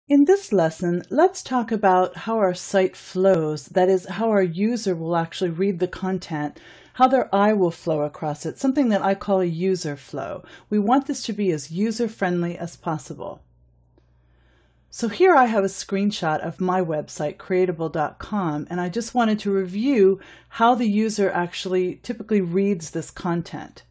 In this lesson, let's talk about how our site flows, that is, how our user will actually read the content, how their eye will flow across it, something that I call a user flow. We want this to be as user-friendly as possible. So here I have a screenshot of my website, creatable.com, and I just wanted to review how the user actually typically reads this content.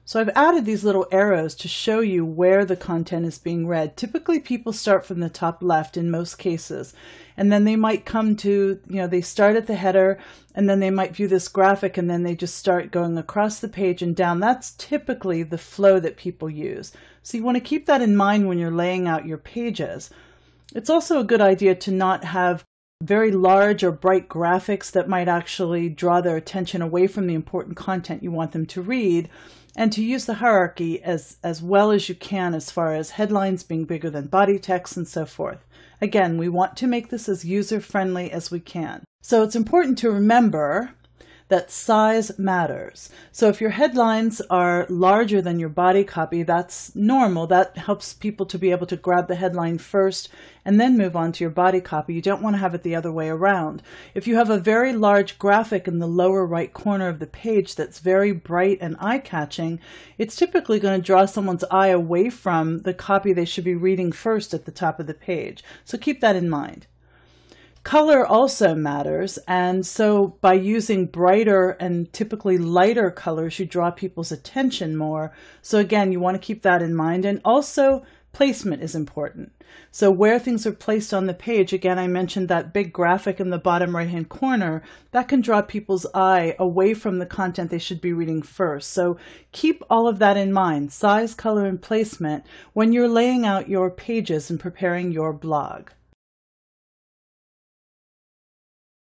So I've added these little arrows to show you where the content is being read. Typically people start from the top left in most cases, and then they might come to, they start at the header, and then they might view this graphic, and then they just start going across the page and down. That's typically the flow that people use. So you want to keep that in mind when you're laying out your pages. It's also a good idea to not have very large or bright graphics that might actually draw their attention away from the important content you want them to read, and to use the hierarchy as well as you can as far as headlines being bigger than body text and so forth. Again, we want to make this as user-friendly as we can. So it's important to remember that size matters. So if your headlines are larger than your body copy, that's normal. That helps people to be able to grab the headline first and then move on to your body copy. You don't want to have it the other way around. If you have a very large graphic in the lower right corner of the page that's very bright and eye-catching, it's typically going to draw someone's eye away from the copy they should be reading first at the top of the page. So keep that in mind. Color also matters, and so by using brighter and typically lighter colors, you draw people's attention more. So again, you want to keep that in mind. And also placement is important. So where things are placed on the page, again, I mentioned that big graphic in the bottom right-hand corner, that can draw people's eye away from the content they should be reading first. So keep all of that in mind, size, color, and placement, when you're laying out your pages and preparing your blog.